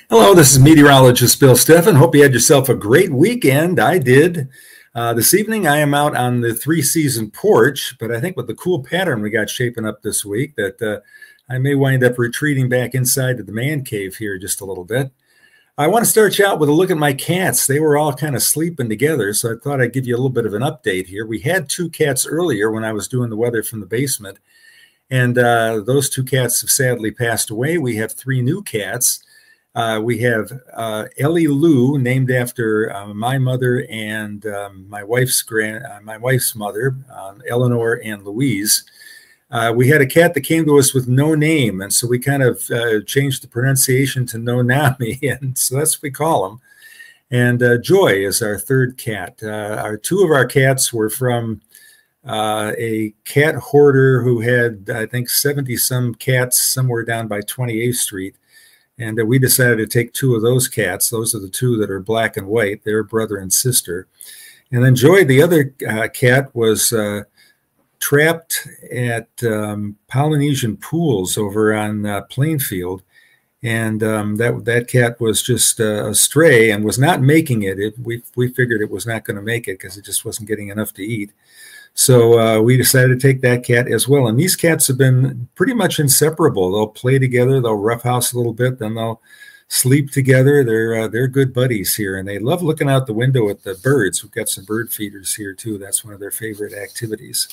Hello, this is meteorologist Bill Steffen. Hope you had yourself a great weekend. I did. This evening, I am out on the three-season porch, but I think with the cool pattern we got shaping up this week that I may wind up retreating back inside to the man cave here just a little bit. I want to start you out with a look at my cats. They were all kind of sleeping together, so I thought I'd give you a little bit of an update here. We had two cats earlier when I was doing the weather from the basement, and those two cats have sadly passed away. We have three new cats. We have Ellie Lou, named after my mother and my wife's mother, Eleanor and Louise. We had a cat that came to us with no name, and so we kind of changed the pronunciation to No Nami, and so that's what we call him. And Joy is our third cat. Two of our cats were from a cat hoarder who had, I think, 70-some cats somewhere down by 28th Street. And we decided to take two of those cats. Those are the two that are black and white. They're brother and sister. And then Joy, the other cat, was trapped at Polynesian Pools over on Plainfield. And that cat was just a stray and was not making it. We figured it was not going to make it because it just wasn't getting enough to eat. So we decided to take that cat as well. And these cats have been pretty much inseparable. They'll play together, they'll roughhouse a little bit, then they'll sleep together. They're good buddies here, and they love looking out the window at the birds. We've got some bird feeders here too. That's one of their favorite activities.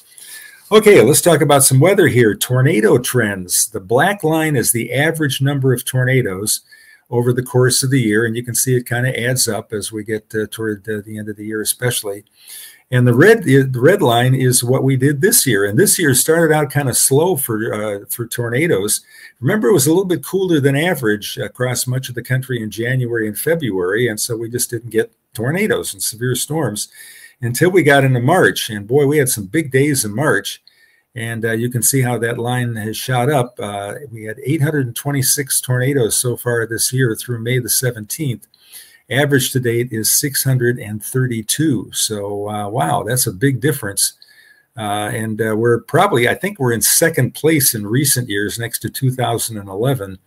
Okay, let's talk about some weather here. Tornado trends. The black line is the average number of tornadoes over the course of the year, and you can see it kind of adds up as we get toward the end of the year especially. And the red line is what we did this year. And this year started out kind of slow for tornadoes. Remember, it was a little bit cooler than average across much of the country in January and February. And so we just didn't get tornadoes and severe storms until we got into March. And boy, we had some big days in March. And you can see how that line has shot up. We had 826 tornadoes so far this year through May the 17th. Average to date is 632. So, wow, that's a big difference. And we're probably, I think we're in second place in recent years next to 2011.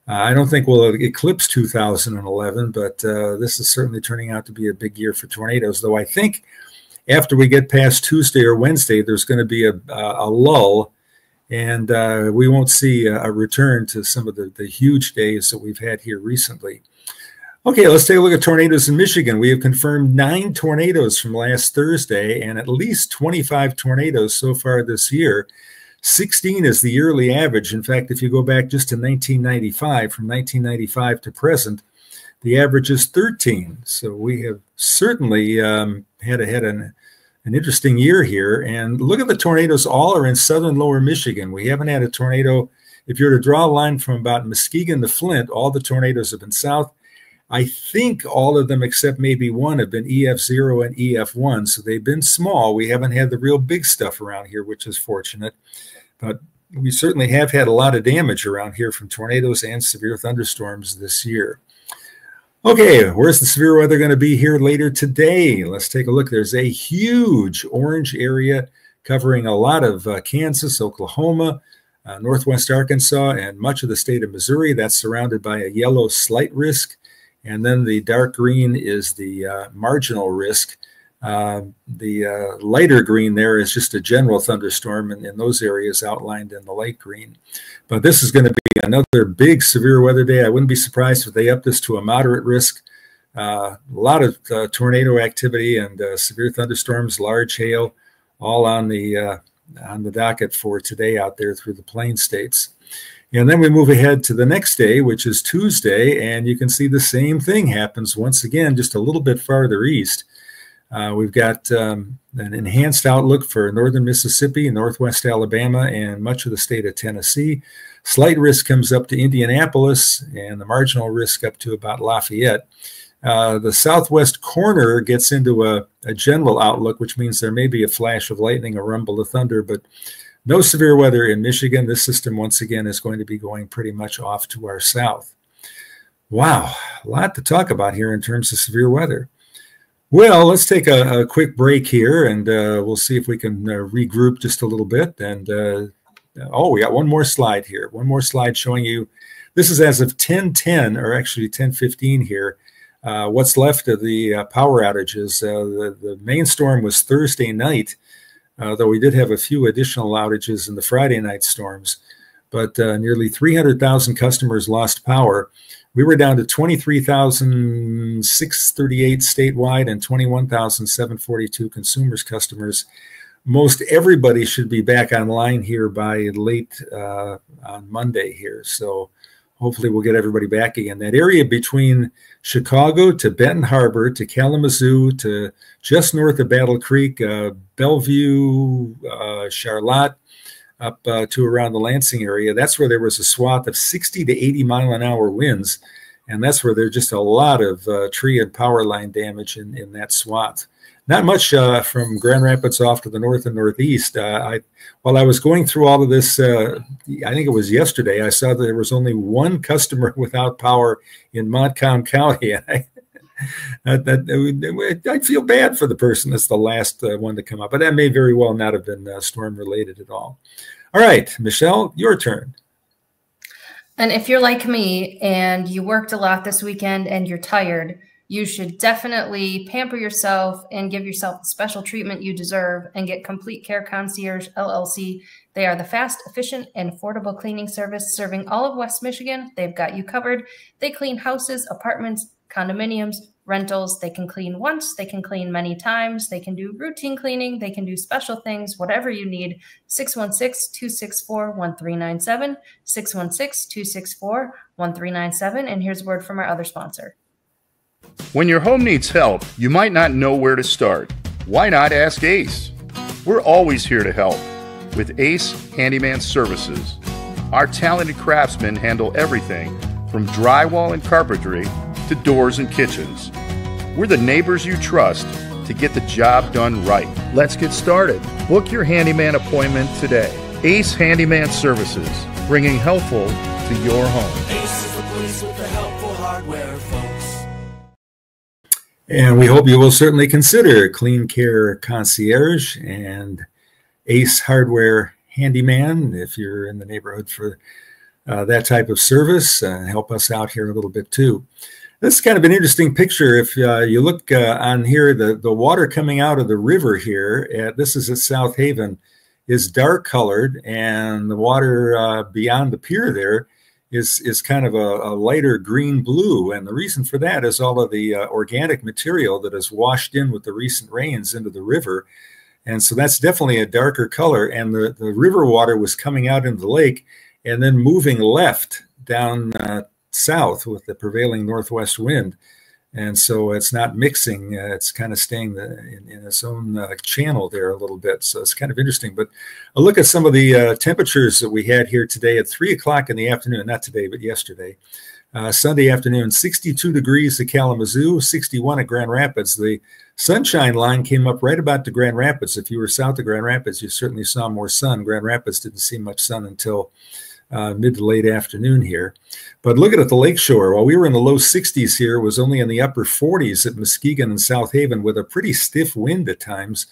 I don't think we'll eclipse 2011, but this is certainly turning out to be a big year for tornadoes, though I think after we get past Tuesday or Wednesday, there's going to be a lull, and we won't see a return to some of the huge days that we've had here recently. Okay, let's take a look at tornadoes in Michigan. We have confirmed 9 tornadoes from last Thursday and at least 25 tornadoes so far this year. 16 is the yearly average. In fact, if you go back just to 1995, from 1995 to present, the average is 13. So we have certainly had an interesting year here. And look at the tornadoes. All are in southern lower Michigan. We haven't had a tornado. If you were to draw a line from about Muskegon to Flint, all the tornadoes have been south. I think all of them except maybe one have been EF0 and EF1, so they've been small. We haven't had the real big stuff around here, which is fortunate. But we certainly have had a lot of damage around here from tornadoes and severe thunderstorms this year. Okay, where's the severe weather going to be here later today? Let's take a look. There's a huge orange area covering a lot of Kansas, Oklahoma, northwest Arkansas, and much of the state of Missouri. That's surrounded by a yellow slight risk. And then the dark green is the marginal risk. The lighter green there is just a general thunderstorm in those areas outlined in the light green. But this is going to be another big severe weather day. I wouldn't be surprised if they up this to a moderate risk. A lot of tornado activity and severe thunderstorms, large hail, all on the docket for today out there through the Plain States. And then we move ahead to the next day, which is Tuesday, and you can see the same thing happens once again, just a little bit farther east. We've got an enhanced outlook for northern Mississippi, northwest Alabama, and much of the state of Tennessee. Slight risk comes up to Indianapolis, and the marginal risk up to about Lafayette. The southwest corner gets into a general outlook, which means there may be a flash of lightning, a rumble of thunder, but no severe weather in Michigan. This system, once again, is going to be going pretty much off to our south. Wow, a lot to talk about here in terms of severe weather. Well, let's take a quick break here, and we'll see if we can regroup just a little bit. And oh, we got one more slide here. One more slide showing you This is as of 10:10, or actually 10:15 here. What's left of the power outages. The main storm was Thursday night, though we did have a few additional outages in the Friday night storms. But nearly 300,000 customers lost power. We were down to 23,638 statewide and 21,742 consumers customers. Most everybody should be back online here by late on Monday here. So hopefully we'll get everybody back again. That area between Chicago to Benton Harbor to Kalamazoo to just north of Battle Creek, Bellevue, Charlotte, up to around the Lansing area. That's where there was a swath of 60 to 80 mile an hour winds. And that's where there's just a lot of tree and power line damage in that swath. Not much from Grand Rapids off to the north and northeast. While I was going through all of this, I think it was yesterday, I saw that there was only one customer without power in Montcalm County. And I feel bad for the person that's the last one to come up, but that may very well not have been storm related at all. All right, Michelle, your turn. And if you're like me and you worked a lot this weekend and you're tired, you should definitely pamper yourself and give yourself the special treatment you deserve and get Complete Care Concierge LLC. They are the fast, efficient, and affordable cleaning service serving all of West Michigan. They've got you covered. They clean houses, apartments, condominiums, rentals. They can clean once. They can clean many times. They can do routine cleaning. They can do special things, whatever you need. 616-264-1397, 616-264-1397. And here's a word from our other sponsor. When your home needs help, you might not know where to start. Why not ask Ace? We're always here to help with Ace Handyman Services. Our talented craftsmen handle everything from drywall and carpentry to doors and kitchens. We're the neighbors you trust to get the job done right. Let's get started. Book your handyman appointment today. Ace Handyman Services, bringing helpful to your home. Ace is the place with the helpful hardware, folks. And we hope you will certainly consider Clean Care Concierge and Ace Hardware Handyman if you're in the neighborhood for that type of service. Help us out here a little bit too. This is kind of an interesting picture. If you look on here, the water coming out of the river here, this is at South Haven, is dark colored, and the water beyond the pier there is kind of a lighter green blue. And the reason for that is all of the organic material that is washed in with the recent rains into the river. And so that's definitely a darker color. And the river water was coming out into the lake and then moving left down south with the prevailing northwest wind. And so it's not mixing. It's kind of staying in its own channel there a little bit. So it's kind of interesting. But a look at some of the temperatures that we had here today at 3 o'clock in the afternoon. Not today, but yesterday. Sunday afternoon, 62 degrees at Kalamazoo, 61 at Grand Rapids. The sunshine line came up right about to Grand Rapids. If you were south of Grand Rapids, you certainly saw more sun. Grand Rapids didn't see much sun until mid to late afternoon here. But look at the lakeshore. While we were in the low 60s here, it was only in the upper 40s at Muskegon and South Haven with a pretty stiff wind at times.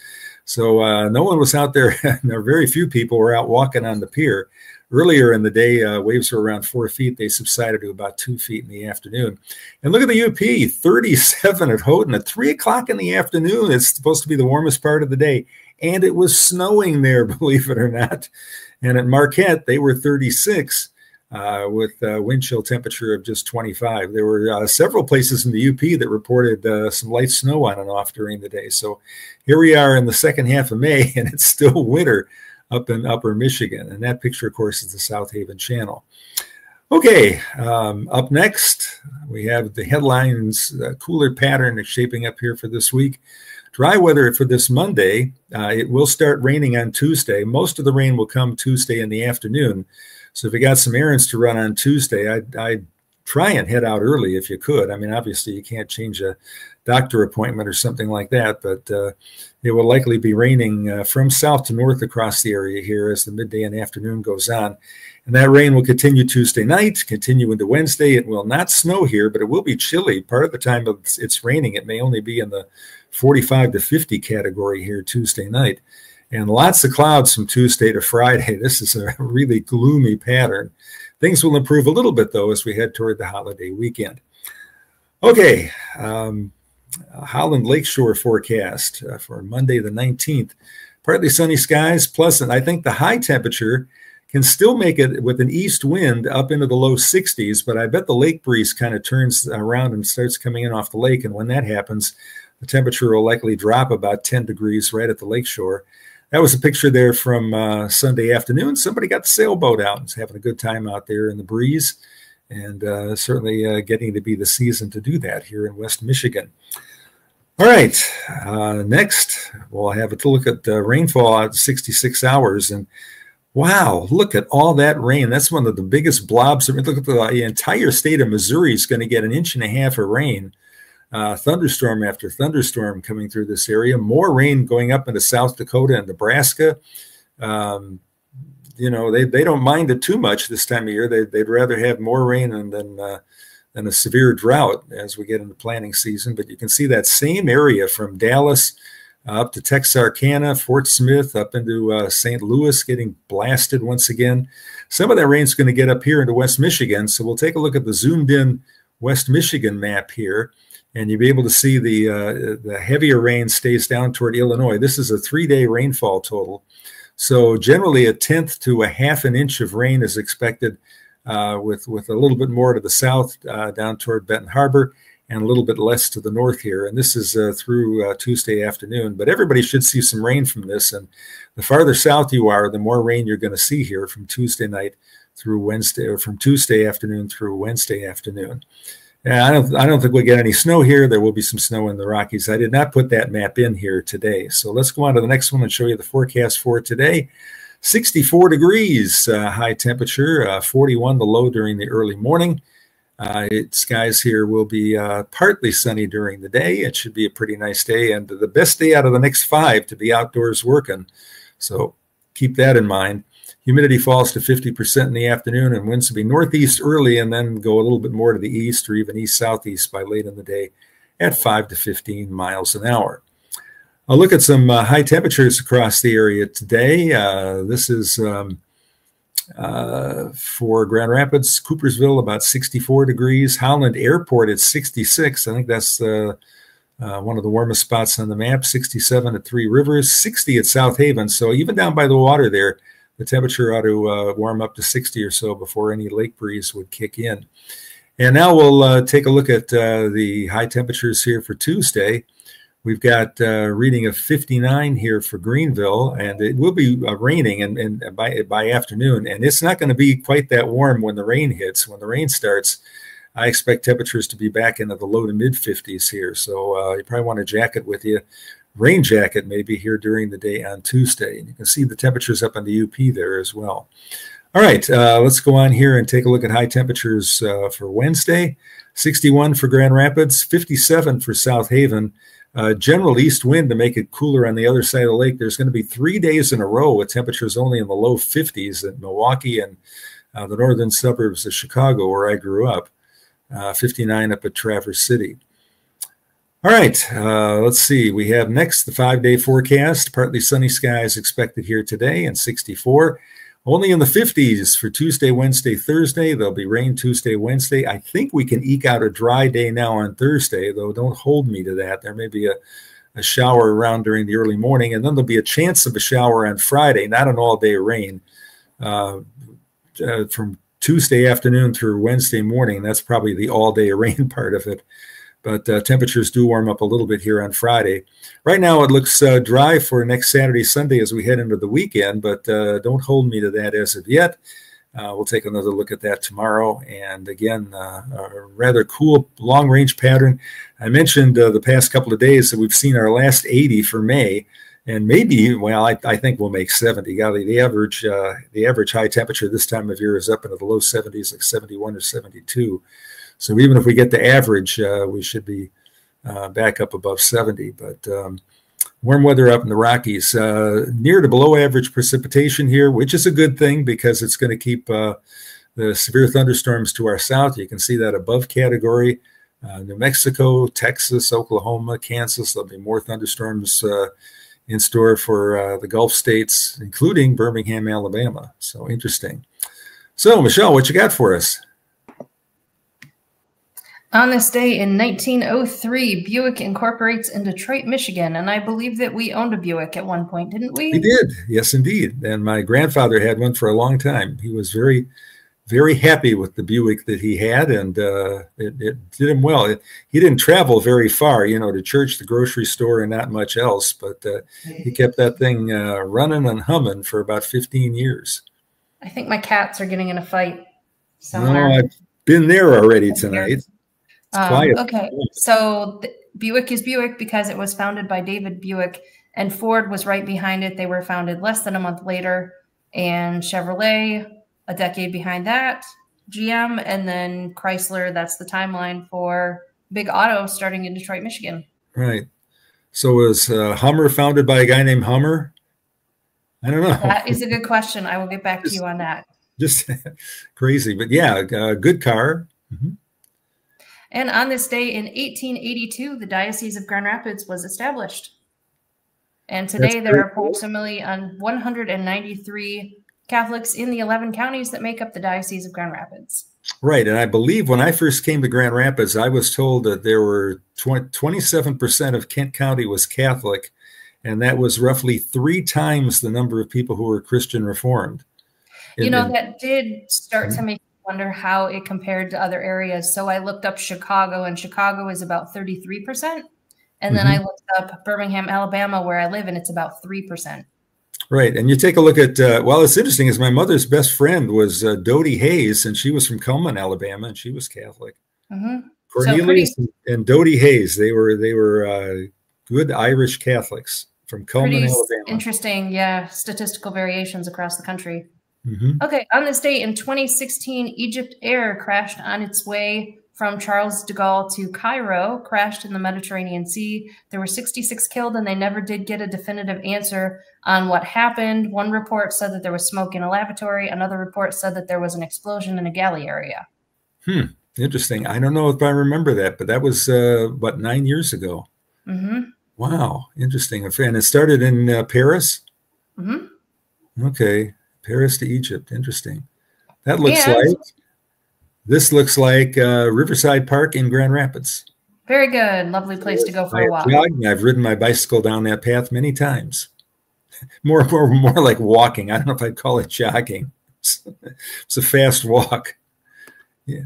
So no one was out there. There were very few people were out walking on the pier. Earlier in the day, waves were around 4 feet. They subsided to about 2 feet in the afternoon. And look at the UP, 37 at Houghton at 3 o'clock in the afternoon. It's supposed to be the warmest part of the day. And it was snowing there, believe it or not. And at Marquette, they were 36 with a wind chill temperature of just 25. There were several places in the UP that reported some light snow on and off during the day. So here we are in the second half of May, and it's still winter up in upper Michigan. And that picture, of course, is the South Haven Channel. Okay, up next, we have the headlines, cooler pattern is shaping up here for this week. Dry weather for this Monday. It will start raining on Tuesday. Most of the rain will come Tuesday in the afternoon. So if you got some errands to run on Tuesday, I'd try and head out early if you could. I mean, obviously you can't change a doctor appointment or something like that, but it will likely be raining from south to north across the area here as the midday and afternoon goes on. And that rain will continue Tuesday night, continue into Wednesday. It will not snow here, but it will be chilly. Part of the time it's raining, it may only be in the 45 to 50 category here Tuesday night. And lots of clouds from Tuesday to Friday. This is a really gloomy pattern. Things will improve a little bit, though, as we head toward the holiday weekend. Okay, Holland Lakeshore forecast for Monday the 19th. Partly sunny skies, pleasant. I think the high temperature can still make it with an east wind up into the low 60s, but I bet the lake breeze kind of turns around and starts coming in off the lake. And when that happens, the temperature will likely drop about 10 degrees right at the lakeshore. That was a picture there from Sunday afternoon. Somebody got the sailboat out and was having a good time out there in the breeze, and certainly getting to be the season to do that here in West Michigan. All right, next we'll have a look at rainfall at 66 hours. And wow, look at all that rain. That's one of the biggest blobs. Look at the entire state of Missouri is going to get 1.5 inches of rain. Thunderstorm after thunderstorm coming through this area. More rain going up into South Dakota and Nebraska. You know, they don't mind it too much this time of year. They'd rather have more rain than a severe drought as we get into planting season. But you can see that same area from Dallas up to Texarkana, Fort Smith, up into St. Louis, getting blasted once again. Some of that rain is going to get up here into West Michigan. So we'll take a look at the zoomed in West Michigan map here, and you'll be able to see the heavier rain stays down toward Illinois. This is a 3-day rainfall total. So generally 1/10 to 1/2 inch of rain is expected, with a little bit more to the south down toward Benton Harbor, and a little bit less to the north here. And this is through Tuesday afternoon. But everybody should see some rain from this. And the farther south you are, the more rain you're going to see here from Tuesday night through Wednesday, or from Tuesday afternoon through Wednesday afternoon. I don't think we'll get any snow here. There will be some snow in the Rockies. I did not put that map in here today. So let's go on to the next one and show you the forecast for today. 64 degrees high temperature, 41 the low during the early morning. Skies here will be partly sunny during the day. It should be a pretty nice day, and the best day out of the next 5 to be outdoors working. So keep that in mind. Humidity falls to 50% in the afternoon, and winds will be northeast early and then go a little bit more to the east or even east-southeast by late in the day at 5 to 15 miles an hour. I'll look at some high temperatures across the area today. This is for Grand Rapids, Coopersville, about 64 degrees. Holland Airport at 66. I think that's one of the warmest spots on the map. 67 at Three Rivers, 60 at South Haven. So even down by the water there, the temperature ought to warm up to 60 or so before any lake breeze would kick in. And now we'll take a look at the high temperatures here for Tuesday. We've got a reading of 59 here for Greenville, and it will be raining and by afternoon. And it's not going to be quite that warm when the rain hits. When the rain starts, I expect temperatures to be back into the low to mid 50s here. So you probably want a jacket with you. Rain jacket maybe here during the day on Tuesday. And you can see the temperatures up on the UP there as well. All right, let's go on here and take a look at high temperatures for Wednesday. 61 for Grand Rapids, 57 for South Haven. General east wind to make it cooler on the other side of the lake. There's going to be 3 days in a row with temperatures only in the low 50s in Milwaukee and the northern suburbs of Chicago, where I grew up. 59 up at Traverse City. All right, let's see. We have next the 5-day forecast. Partly sunny skies expected here today, and 64. Only in the 50s for Tuesday, Wednesday, Thursday. There'll be rain Tuesday, Wednesday. I think we can eke out a dry day now on Thursday, though don't hold me to that. There may be a shower around during the early morning, and then there'll be a chance of a shower on Friday, not an all-day rain. From Tuesday afternoon through Wednesday morning, that's probably the all-day rain part of it. But temperatures do warm up a little bit here on Friday. Right now, it looks dry for next Saturday, Sunday as we head into the weekend, but don't hold me to that as of yet. We'll take another look at that tomorrow. And again, a rather cool long-range pattern. I mentioned the past couple of days that we've seen our last 80 for May, and maybe, well, I think we'll make 70. Golly, the average high temperature this time of year is up into the low 70s, like 71 or 72. So even if we get the average, we should be back up above 70. But warm weather up in the Rockies, near to below average precipitation here, which is a good thing because it's going to keep the severe thunderstorms to our south. You can see that above category. New Mexico, Texas, Oklahoma, Kansas, there'll be more thunderstorms in store for the Gulf states, including Birmingham, Alabama. So interesting. So, Michelle, what you got for us? On this day in 1903, Buick incorporates in Detroit, Michigan. And I believe that we owned a Buick at one point, didn't we? We did. Yes, indeed. And my grandfather had one for a long time. He was very, very happy with the Buick that he had, and it did him well. He didn't travel very far, to church, the grocery store, and not much else. But he kept that thing running and humming for about 15 years. I think my cats are getting in a fight somewhere. Oh, I've been there already tonight. Okay, so Buick is Buick because it was founded by David Buick, and Ford was right behind it. They were founded less than a month later, and Chevrolet a decade behind that, GM, and then Chrysler. That's the timeline for big auto starting in Detroit, Michigan. Right. So was Hummer founded by a guy named Hummer? I don't know. That is a good question. I will get back to you on that. Just crazy, but yeah, good car. Mm-hmm. And on this day in 1882, the Diocese of Grand Rapids was established. And today there are approximately 193 Catholics in the 11 counties that make up the Diocese of Grand Rapids. Right. And I believe when I first came to Grand Rapids, I was told that there were 27% of Kent County was Catholic, and that was roughly 3 times the number of people who were Christian Reformed. That did start to make wonder how it compared to other areas. So I looked up Chicago, and Chicago is about 33%. And then I looked up Birmingham, Alabama, where I live, and it's about 3%. Right. And you take a look at, it's interesting, is my mother's best friend was Dodie Hayes, and she was from Cullman, Alabama, and she was Catholic. Cornelius and Dodie Hayes, they were good Irish Catholics from Cullman, Alabama. Interesting, statistical variations across the country. Okay, on this day in 2016, Egypt Air crashed on its way from Charles de Gaulle to Cairo, crashed in the Mediterranean Sea. There were 66 killed, and they never did get a definitive answer on what happened. One report said that there was smoke in a lavatory. Another report said that there was an explosion in a galley area. Interesting. I don't know if I remember that, but that was, 9 years ago? Wow, interesting. And it started in Paris? Okay. Paris to Egypt. Interesting. That looks this looks like Riverside Park in Grand Rapids. Very good. Lovely place to go for a walk. I've ridden my bicycle down that path many times. More like walking. I don't know if I'd call it jogging. It's a fast walk. Yeah.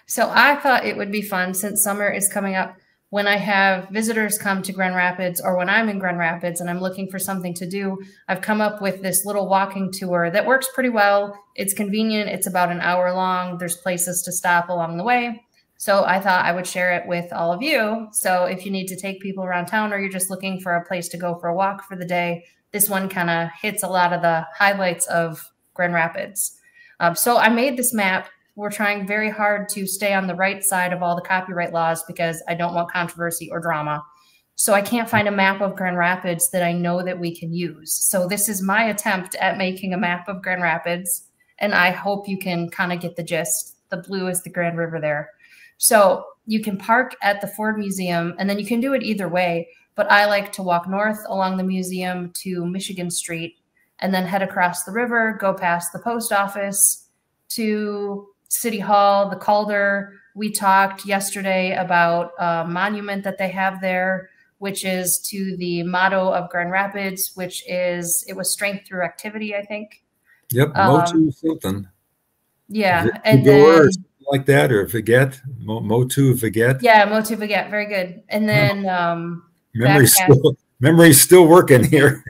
So I thought it would be fun, since summer is coming up, when I have visitors come to Grand Rapids, or when I'm in Grand Rapids and I'm looking for something to do, I've come up with this little walking tour that works pretty well. It's convenient. It's about an hour long. There's places to stop along the way. So I thought I would share it with all of you. So if you need to take people around town, or you're just looking for a place to go for a walk for the day, this one kind of hits a lot of the highlights of Grand Rapids. So I made this map. We're trying very hard to stay on the right side of all the copyright laws, because I don't want controversy or drama. So I can't find a map of Grand Rapids that I know that we can use. So this is my attempt at making a map of Grand Rapids, and I hope you can kind of get the gist. The blue is the Grand River there. So you can park at the Ford Museum, and then you can do it either way. But I like to walk north along the museum to Michigan Street, and then head across the river, go past the post office to City Hall, the Calder. We talked yesterday about a monument that they have there, which is to the motto of Grand Rapids, which is, it was strength through activity, I think. Yep, motu something. Yeah, and then like that, or Viget, motu Viget. Yeah, motu Viget, very good. And then memory's still working here.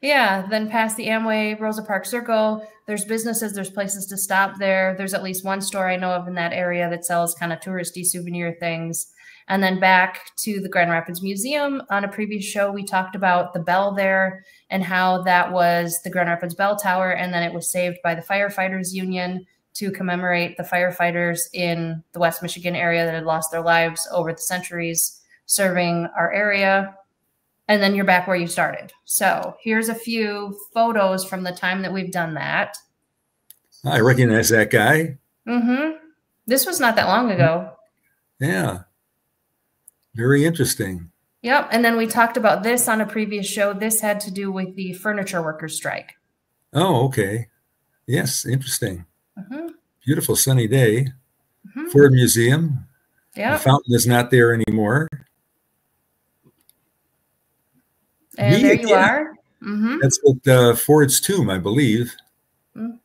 Yeah, then past the Amway, Rosa Parks Circle, there's businesses, there's places to stop there. There's at least one store I know of in that area that sells kind of touristy souvenir things. And then back to the Grand Rapids Museum. On a previous show, we talked about the bell there and how that was the Grand Rapids Bell Tower, and then it was saved by the Firefighters Union to commemorate the firefighters in the West Michigan area that had lost their lives over the centuries serving our area. And then you're back where you started. So here's a few photos from the time that we've done that. I recognize that guy. This was not that long ago. Yeah. Very interesting. Yep. And then we talked about this on a previous show. This had to do with the furniture workers strike. Oh, okay. Yes. Interesting. Beautiful sunny day. Mm-hmm. Ford Museum. Yeah. The fountain is not there anymore. And there you are. Mm-hmm. That's at Ford's tomb, I believe. Mm-hmm.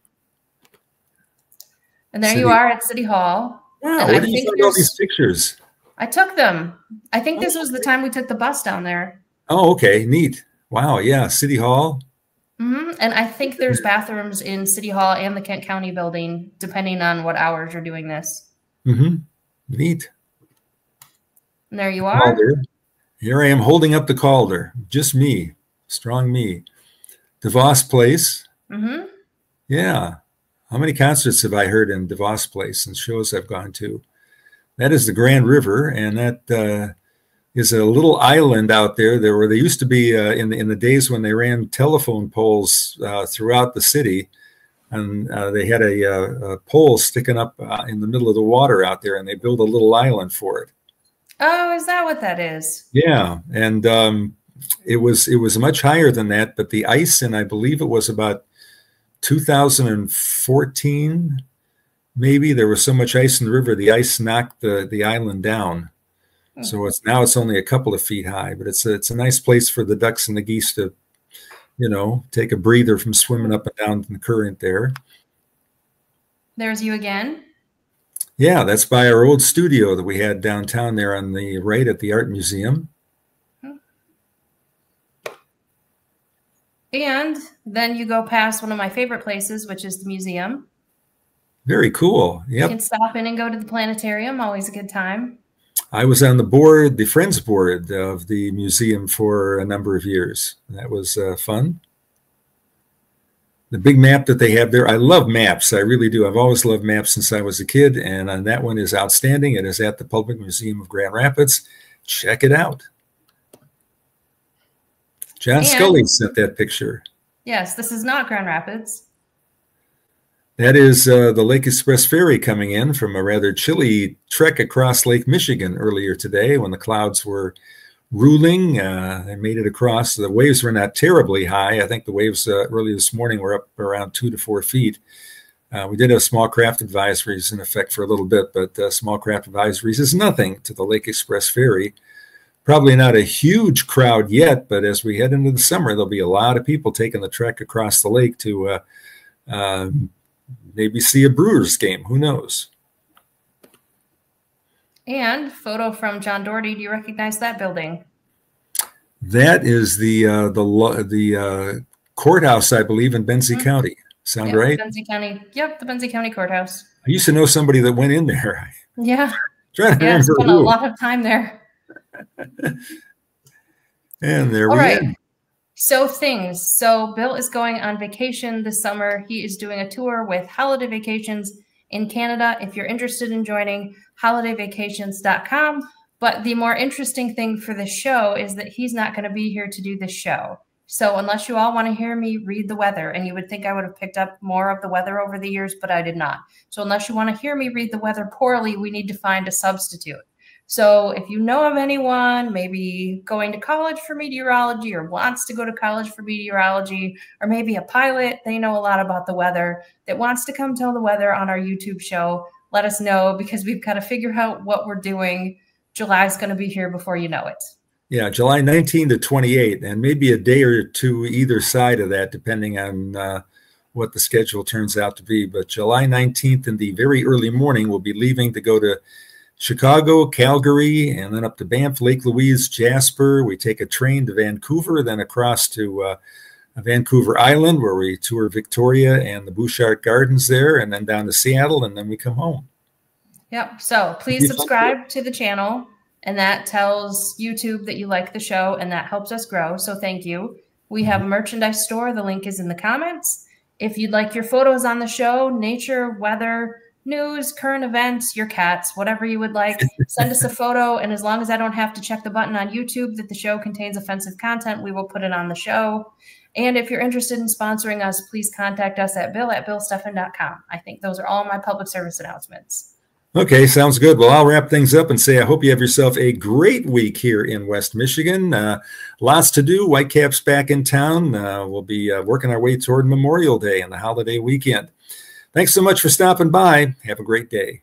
And there you are at City Hall. Wow, where did you find all these pictures? I took them. I think this was the time we took the bus down there. Oh, okay. Neat. Wow, yeah, City Hall. Mm-hmm. And I think there's bathrooms in City Hall and the Kent County building, depending on what hours you're doing this. Mm-hmm. Neat. And there you are. Calder. Here I am holding up the Calder. Just me. Strong me. Devos Place. Mm-hmm. Yeah. How many concerts have I heard in Devos Place and shows I've gone to? That is the Grand River, and that is a little island out there. Where they used to be in the days when they ran telephone poles throughout the city, and they had a pole sticking up in the middle of the water out there, and they built a little island for it. Oh, is that what that is? Yeah, and it was much higher than that, but the ice, and I believe it was about 2014, maybe, there was so much ice in the river, the ice knocked the island down. So it's only a couple of feet high, but it's a nice place for the ducks and the geese to, take a breather from swimming up and down the current there. There's you again. Yeah, that's by our old studio that we had downtown there on the right at the Art Museum. And then you go past one of my favorite places, which is the museum. Very cool. Yep. You can stop in and go to the planetarium. Always a good time. I was on the board, the Friends board of the museum for a number of years. That was fun. The big map that they have there, I love maps. I really do. I've always loved maps since I was a kid, and that one is outstanding. It is at the Public Museum of Grand Rapids. Check it out. John Scully sent that picture. Yes, this is not Grand Rapids. That is the Lake Express Ferry coming in from a rather chilly trek across Lake Michigan earlier today when the clouds were ruling. They made it across. The waves were not terribly high. I think the waves early this morning were up around 2 to 4 feet. We did have small craft advisories in effect for a little bit, but small craft advisories is nothing to the Lake Express Ferry. Probably not a huge crowd yet, but as we head into the summer, there'll be a lot of people taking the trek across the lake to maybe see a Brewers game. Who knows? And photo from John Doherty. Do you recognize that building? That is the courthouse, I believe, in Benzie County. Sound right? Benzie County. Yep, the Benzie County Courthouse. I used to know somebody that went in there. Yeah. Trying to remember spent a lot of time there. And there we are. So Bill is going on vacation this summer. He is doing a tour with Holiday Vacations in Canada. If you're interested in joining, holidayvacations.com. But the more interesting thing for this show is that he's not going to be here to do this show. So unless you all want to hear me read the weather, and you would think I would have picked up more of the weather over the years, but I did not. So unless you want to hear me read the weather poorly, we need to find a substitute. So if you know of anyone, maybe going to college for meteorology or wants to go to college for meteorology, or maybe a pilot, they know a lot about the weather, that wants to come tell the weather on our YouTube show, let us know, because we've got to figure out what we're doing. July's going to be here before you know it. Yeah, July 19 to 28, and maybe a day or two either side of that, depending on what the schedule turns out to be. But July 19th in the very early morning, we'll be leaving to go to Chicago, Calgary, and then up to Banff, Lake Louise, Jasper. We take a train to Vancouver, then across to Vancouver Island, where we tour Victoria and the Bouchard Gardens there, and then down to Seattle, and then we come home. Yep. So please subscribe to the channel, and that tells YouTube that you like the show, and that helps us grow. So thank you. We have a merchandise store. The link is in the comments. If you'd like your photos on the show, nature, weather, news, current events, your cats, whatever you would like, send us a photo. And as long as I don't have to check the button on YouTube that the show contains offensive content, we will put it on the show. And if you're interested in sponsoring us, please contact us at bill@billsteffen.com. I think those are all my public service announcements. Okay, sounds good. Well, I'll wrap things up and say I hope you have yourself a great week here in West Michigan. Lots to do. Whitecaps back in town. We'll be working our way toward Memorial Day and the holiday weekend. Thanks so much for stopping by. Have a great day.